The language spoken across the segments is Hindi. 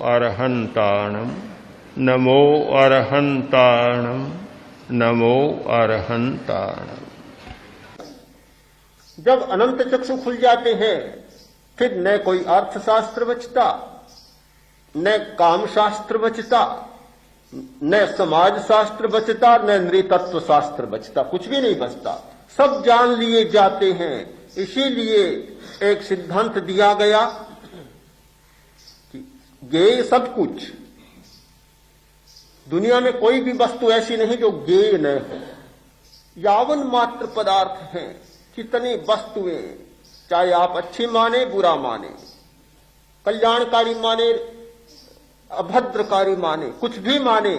अरहन्ताणम् नमो अरहन्ताणम् नमो अरहन्ताणम्। जब अनंत चक्षु खुल जाते हैं फिर न कोई अर्थशास्त्र बचता, न काम शास्त्र बचता, न समाज शास्त्र बचता, न नृतत्व शास्त्र बचता, कुछ भी नहीं बचता, सब जान लिए जाते हैं। इसीलिए एक सिद्धांत दिया गया कि ज्ञेय सब कुछ, दुनिया में कोई भी वस्तु ऐसी नहीं जो ज्ञेय न हो। यावन मात्र पदार्थ हैं, कितनी वस्तुएं, चाहे आप अच्छी माने बुरा माने, कल्याणकारी माने अभद्रकारी माने, कुछ भी माने,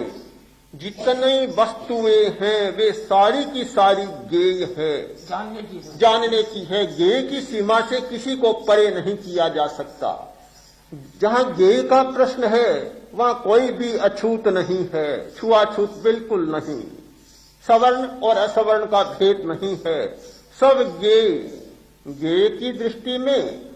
जितनी वस्तुएं हैं वे सारी की सारी ज्ञेय है, जानने की है। ज्ञेय की सीमा से किसी को परे नहीं किया जा सकता। जहां ज्ञेय का प्रश्न है वहां कोई भी अछूत नहीं है, छुआछूत बिल्कुल नहीं, सवर्ण और असवर्ण का भेद नहीं है, सब ज्ञेय। ज्ञेय की दृष्टि में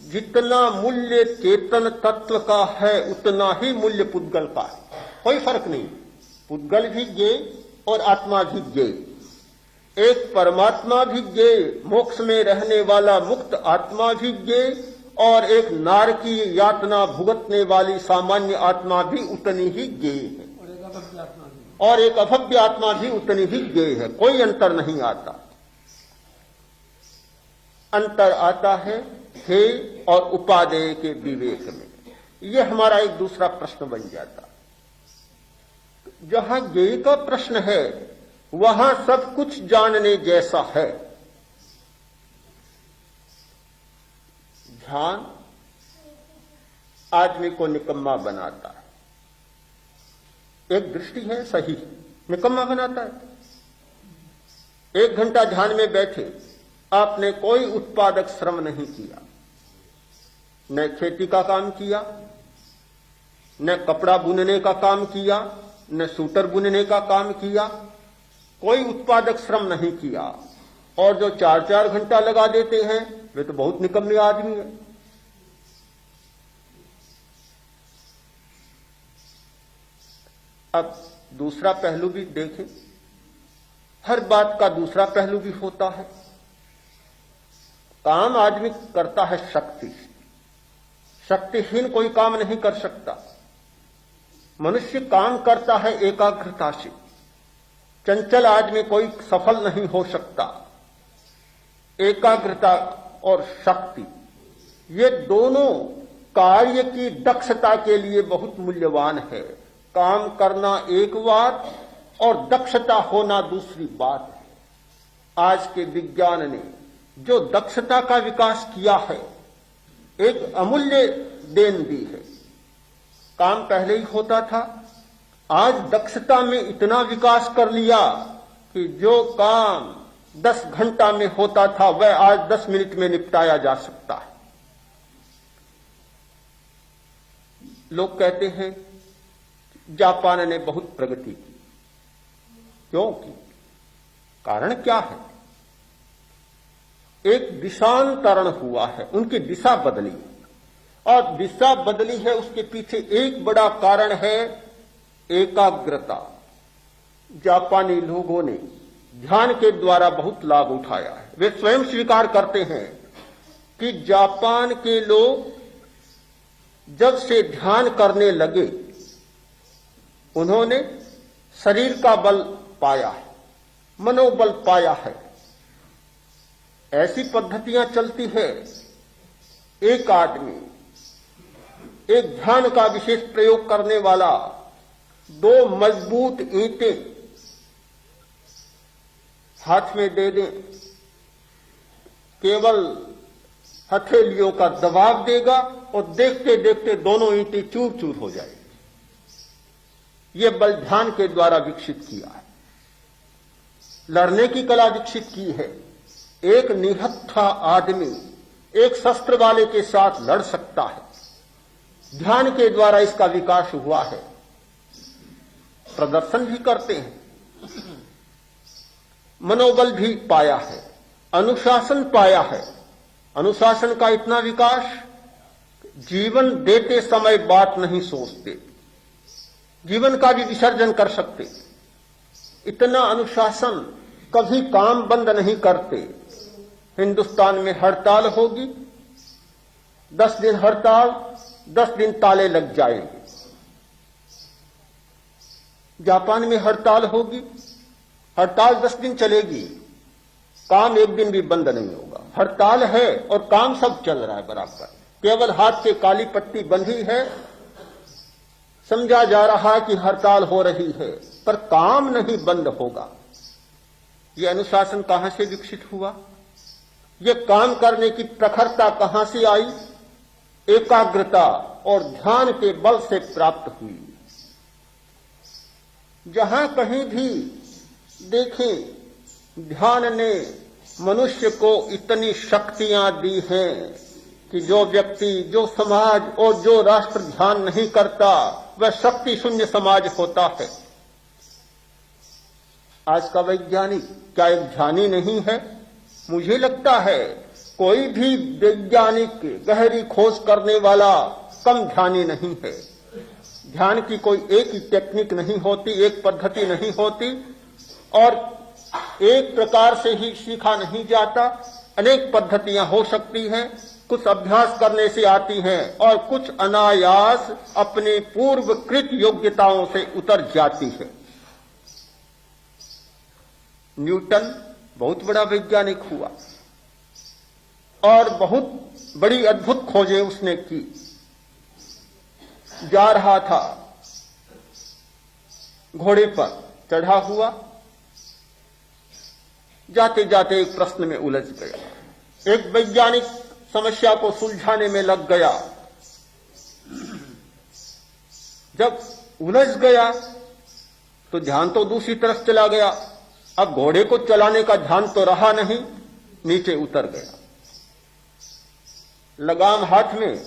जितना मूल्य चेतन तत्व का है उतना ही मूल्य पुद्गल का है, कोई फर्क नहीं। पुद्गल भी ज्ञेय और आत्मा भी ज्ञेय, एक परमात्मा भी ज्ञेय, मोक्ष में रहने वाला मुक्त आत्मा भी ज्ञेय, और एक नार की यातना भुगतने वाली सामान्य आत्मा भी उतनी ही ज्ञेय है, और एक अभव्य आत्मा भी उतनी ही ज्ञेय है। कोई अंतर नहीं आता। अंतर आता है हे और उपादेय के विवेक में। यह हमारा एक दूसरा प्रश्न बन जाता। जहां ज्ञेय का प्रश्न है वहां सब कुछ जानने जैसा है। ध्यान आदमी को निकम्मा बनाता है। एक दृष्टि है सही, निकम्मा बनाता है। 1 घंटा ध्यान में बैठे, आपने कोई उत्पादक श्रम नहीं किया, न खेती का काम किया, न कपड़ा बुनने का काम किया, न सूटर बुनने का काम किया, कोई उत्पादक श्रम नहीं किया, और जो 4-4 घंटा लगा देते हैं वे तो बहुत निकम्मे आदमी है। अब दूसरा पहलू भी देखें, हर बात का दूसरा पहलू भी होता है। काम आदमी करता है शक्ति से, शक्तिहीन कोई काम नहीं कर सकता। मनुष्य काम करता है एकाग्रता से, चंचल आदमी कोई सफल नहीं हो सकता। एकाग्रता और शक्ति ये दोनों कार्य की दक्षता के लिए बहुत मूल्यवान है। काम करना एक बात और दक्षता होना दूसरी बात है। आज के विज्ञान ने जो दक्षता का विकास किया है एक अमूल्य देन दी है। काम पहले ही होता था, आज दक्षता में इतना विकास कर लिया कि जो काम 10 घंटा में होता था वह आज 10 मिनट में निपटाया जा सकता है। लोग कहते हैं जापान ने बहुत प्रगति की। क्यों की? कारण क्या है? एक दिशांतरण हुआ है, उनकी दिशा बदली, और दिशा बदली है उसके पीछे एक बड़ा कारण है एकाग्रता। जापानी लोगों ने ध्यान के द्वारा बहुत लाभ उठाया है। वे स्वयं स्वीकार करते हैं कि जापान के लोग जब से ध्यान करने लगे उन्होंने शरीर का बल पाया है, मनोबल पाया है। ऐसी पद्धतियां चलती है, एक आदमी एक ध्यान का विशेष प्रयोग करने वाला 2 मजबूत ईंटें हाथ में दे दें, केवल हथेलियों का दबाव देगा और देखते देखते दोनों ईंटें चूर चूर हो जाएगी। यह बल ध्यान के द्वारा विकसित किया है। लड़ने की कला विकसित की है। एक निहत्था आदमी एक शस्त्र वाले के साथ लड़ सकता है, ध्यान के द्वारा इसका विकास हुआ है। प्रदर्शन भी करते हैं, मनोबल भी पाया है, अनुशासन पाया है। अनुशासन का इतना विकास, जीवन देते समय बात नहीं सोचते, जीवन का भी विसर्जन कर सकते। इतना अनुशासन, कभी काम बंद नहीं करते। हिंदुस्तान में हड़ताल होगी, 10 दिन हड़ताल, 10 दिन ताले लग जाएंगे। जापान में हड़ताल होगी, हड़ताल 10 दिन चलेगी, काम एक दिन भी बंद नहीं होगा। हड़ताल है और काम सब चल रहा है बराबर, केवल हाथ से काली पट्टी बंधी है, समझा जा रहा है कि हड़ताल हो रही है, पर काम नहीं बंद होगा। यह अनुशासन कहां से विकसित हुआ? यह काम करने की प्रखरता कहां से आई? एकाग्रता और ध्यान के बल से प्राप्त हुई। जहां कहीं भी देखें, ध्यान ने मनुष्य को इतनी शक्तियां दी हैं कि जो व्यक्ति, जो समाज और जो राष्ट्र ध्यान नहीं करता, वह शक्ति शून्य समाज होता है। आज का वैज्ञानिक क्या एक ध्यानी नहीं है? मुझे लगता है कोई भी वैज्ञानिक, गहरी खोज करने वाला कम ध्यानी नहीं है। ध्यान की कोई एक ही टेक्निक नहीं होती, एक पद्धति नहीं होती, और एक प्रकार से ही सीखा नहीं जाता। अनेक पद्धतियां हो सकती हैं, कुछ अभ्यास करने से आती हैं और कुछ अनायास अपने पूर्वकृत योग्यताओं से उतर जाती है। न्यूटन बहुत बड़ा वैज्ञानिक हुआ और बहुत बड़ी अद्भुत खोजें उसने की। जा रहा था, घोड़े पर चढ़ा हुआ, जाते जाते एक प्रश्न में उलझ गया। एक वैज्ञानिक समस्या को सुलझाने में लग गया। जब उलझ गया तो ध्यान तो दूसरी तरफ चला गया। अब घोड़े को चलाने का ध्यान तो रहा नहीं, नीचे उतर गया। लगाम हाथ में,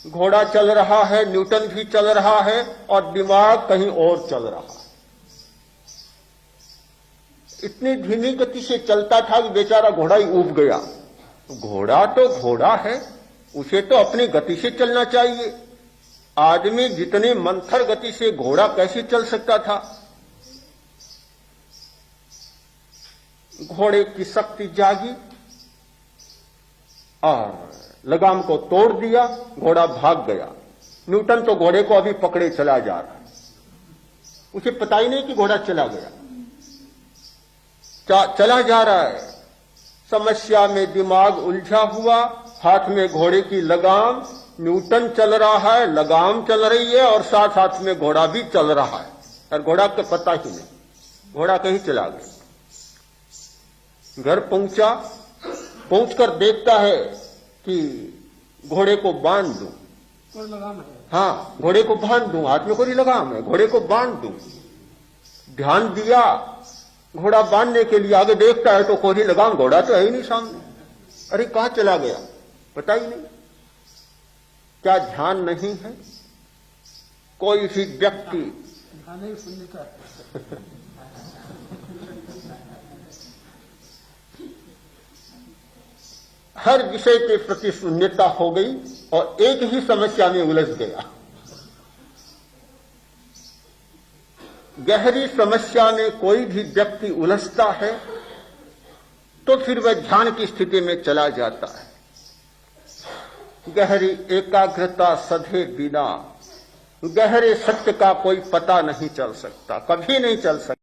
घोड़ा चल रहा है, न्यूटन भी चल रहा है और दिमाग कहीं और चल रहा है। इतनी धीमी गति से चलता था कि बेचारा घोड़ा ही ऊब गया। घोड़ा तो घोड़ा है, उसे तो अपनी गति से चलना चाहिए। आदमी जितने मंथर गति से घोड़ा कैसे चल सकता था? घोड़े की शक्ति जागी और लगाम को तोड़ दिया, घोड़ा भाग गया। न्यूटन तो घोड़े को अभी पकड़े चला जा रहा है, उसे पता ही नहीं कि घोड़ा चला गया, चला जा रहा है। समस्या में दिमाग उलझा हुआ, हाथ में घोड़े की लगाम, न्यूटन चल रहा है, लगाम चल रही है और साथ साथ में घोड़ा भी चल रहा है, और घोड़ा को पता ही नहीं, घोड़ा कहीं चला गया। घर पहुंचा, पहुंचकर देखता है कि घोड़े को बांध दूं, हाँ घोड़े को बांध दूं, हाथ में कोई लगाम है, घोड़े को बांध दूं। ध्यान दिया घोड़ा बांधने के लिए, आगे देखता है तो कोई लगाम, घोड़ा तो है ही नहीं सामने। अरे कहां चला गया, पता ही नहीं। क्या ध्यान नहीं है? कोई भी व्यक्ति हर विषय के प्रति शून्यता हो गई और एक ही समस्या में उलझ गया। गहरी समस्या में कोई भी व्यक्ति उलझता है तो फिर वह ध्यान की स्थिति में चला जाता है। गहरी एकाग्रता सधे बिना गहरे सत्य का कोई पता नहीं चल सकता, कभी नहीं चल सकता।